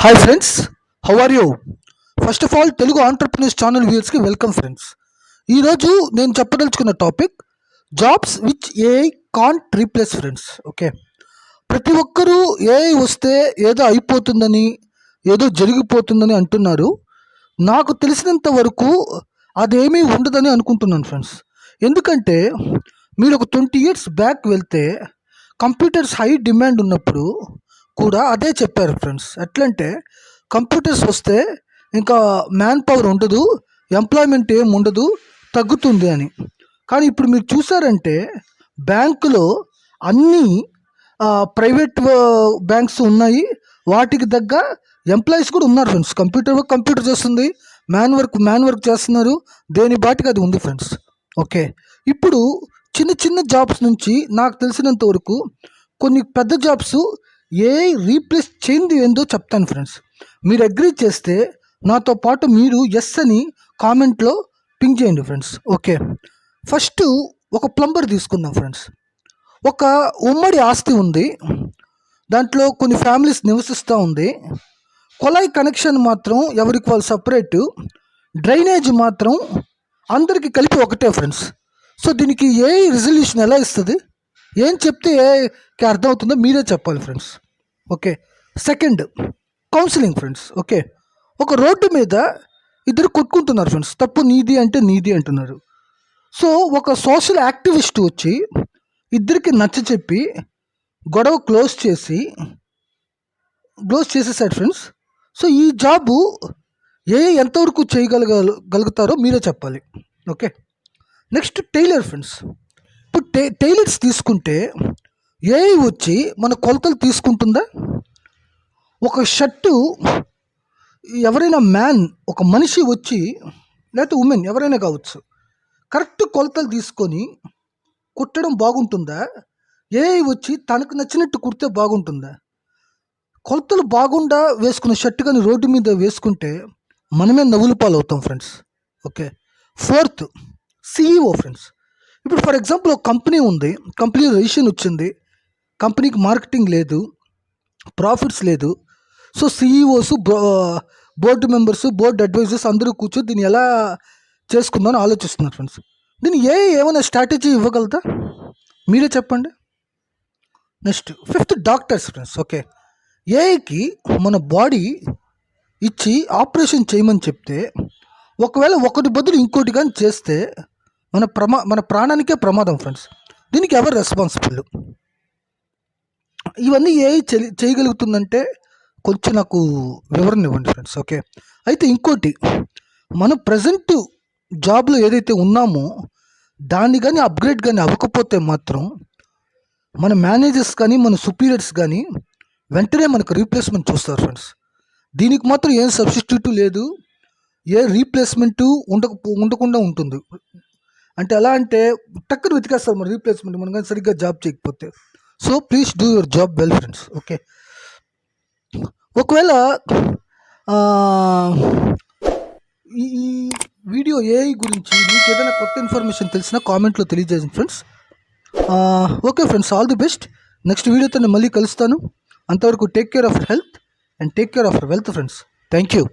Hi friends, how are you? First of all Telugu entrepreneurs channel వ్యూయర్స్కి welcome friends. ఈరోజు నేను చెప్పదలుచుకున్న topic jobs which AI can't replace friends. Okay, ప్రతి ఒక్కరూ AI వస్తే ఏదో అయిపోతుందని, ఏదో జరిగిపోతుందని అంటున్నారు. నాకు తెలిసినంత వరకు అదేమీ ఉండదని అనుకుంటున్నాను ఫ్రెండ్స్. ఎందుకంటే మీరు ఒక 20 years బ్యాక్ వెళ్తే కంప్యూటర్స్ హై డిమాండ్ ఉన్నప్పుడు కూడా అదే చెప్పారు ఫ్రెండ్స్. ఎట్లంటే కంప్యూటర్స్ వస్తే ఇంకా మ్యాన్ పవర్ ఉండదు, ఎంప్లాయ్మెంట్ ఏం ఉండదు, తగ్గుతుంది అని. కానీ ఇప్పుడు మీరు చూసారంటే బ్యాంకులో అన్నీ ప్రైవేట్ బ్యాంక్స్ ఉన్నాయి, వాటికి తగ్గ ఎంప్లాయీస్ కూడా ఉన్నారు ఫ్రెండ్స్. కంప్యూటర్ చేస్తుంది, మ్యాన్ వర్క్ చేస్తున్నారు, దేని బాటికి అది ఉంది ఫ్రెండ్స్. ఓకే, ఇప్పుడు చిన్న చిన్న జాబ్స్ నుంచి నాకు తెలిసినంత వరకు కొన్ని పెద్ద జాబ్స్ ఏఐ రీప్లేస్ చేయింది ఏందో చెప్తాను ఫ్రెండ్స్. మీరు అగ్రీ చేస్తే నాతో పాటు మీరు ఎస్ అని కామెంట్లో పింక్ చేయండి ఫ్రెండ్స్. ఓకే, ఫస్ట్ ఒక ప్లంబర్ తీసుకుందాం ఫ్రెండ్స్. ఒక ఉమ్మడి ఆస్తి ఉంది, దాంట్లో కొన్ని ఫ్యామిలీస్ నివసిస్తూ ఉంది. కొలాయి కనెక్షన్ మాత్రం ఎవరికి వాళ్ళు సపరేటు, డ్రైనేజ్ మాత్రం అందరికీ కలిపి ఒకటే ఫ్రెండ్స్. సో దీనికి ఏ రిజల్యూషన్ ఎలా ఇస్తుంది, ఏం చెప్తే ఏకి అర్థమవుతుందో మీరే చెప్పాలి friends. Okay, second counselling friends. Okay, ఒక రోడ్డు మీద ఇద్దరు కొట్టుకుంటున్నారు ఫ్రెండ్స్, తప్పు నీది అంటే నీది అంటున్నారు. సో ఒక సోషల్ యాక్టివిస్ట్ వచ్చి ఇద్దరికి నచ్చ చెప్పి గొడవ క్లోజ్ చేసేసాడు ఫ్రెండ్స్. సో ఈ జాబు ఎంతవరకు చేయగలుగుతారో మీరే చెప్పాలి. Okay, next tailor friends. ఇప్పుడు టైలర్స్ తీసుకుంటే ఏఐ వచ్చి మన కొలతలు తీసుకుంటుందా? ఒక షర్టు ఎవరైనా ఒక మనిషి వచ్చి, లేకపోతే ఉమెన్ ఎవరైనా కావచ్చు, కరెక్ట్ కొలతలు తీసుకొని కుట్టడం బాగుంటుందా? ఏఐ వచ్చి తనకు నచ్చినట్టు కుడితే బాగుంటుందా? కొలతలు బాగుండా వేసుకున్న షర్ట్ కానీ రోడ్డు మీద వేసుకుంటే మనమే నవ్వులు పాలవుతాం friends. Okay, fourth CEO friends. ఇప్పుడు ఫర్ ఎగ్జాంపుల్ ఒక కంపెనీ ఉంది, కంపెనీ రిజిస్ట్రేషన్ వచ్చింది, కంపెనీకి మార్కెటింగ్ లేదు, ప్రాఫిట్స్ లేదు. So CEOs, board members, board advisers అందరూ కూర్చొని దీన్ని ఎలా చేసుకుందామని ఆలోచిస్తున్నారు ఫ్రెండ్స్. దీన్ని ఏమైనా స్ట్రాటజీ ఇవ్వగలదా? మీరే చెప్పండి. Next fifth doctors friends. Okay, ఏఐకి మన బాడీ ఇచ్చి ఆపరేషన్ చేయమని చెప్తే ఒకవేళ ఒకటి బదులు ఇంకోటి కానీ చేస్తే మన ప్రాణానికే ప్రమాదం ఫ్రెండ్స్. దీనికి ఎవరు రెస్పాన్సిబుల్? ఇవన్నీ ఏఐ చేయగలుగుతుందంటే కొంచెం నాకు వివరణ ఇవ్వండి ఫ్రెండ్స్. ఓకే, అయితే ఇంకోటి, మనం ప్రజెంట్ జాబ్లో ఏదైతే ఉన్నామో దాన్ని కానీ అప్గ్రేడ్ కానీ అవ్వకపోతే మాత్రం మన మేనేజర్స్ కానీ మన సుపీరియర్స్ కానీ వెంటనే మనకు రీప్లేస్మెంట్ చూస్తారు ఫ్రెండ్స్. దీనికి మాత్రం ఏం సబ్స్టిట్యూట్ లేదు, ఏ రీప్లేస్మెంటు ఉండకుండా ఉంటుంది. అంటే ఎలా అంటే టక్కన వెతికేస్తారు మన రీప్లేస్మెంట్, మనం కానీ సరిగ్గా జాబ్ చేయకపోతే. So please do your job well friends. Okay, ఒకవేళ ఈ వీడియో ఏఐ గురించి మీకు ఏదైనా కొత్త ఇన్ఫర్మేషన్ తెలిసినా కామెంట్లో తెలియజేయండి friends. Okay friends, all the best. Next వీడియోతో నేను మళ్ళీ కలుస్తాను. అంతవరకు take care of health and take care of wealth friends. Thank you.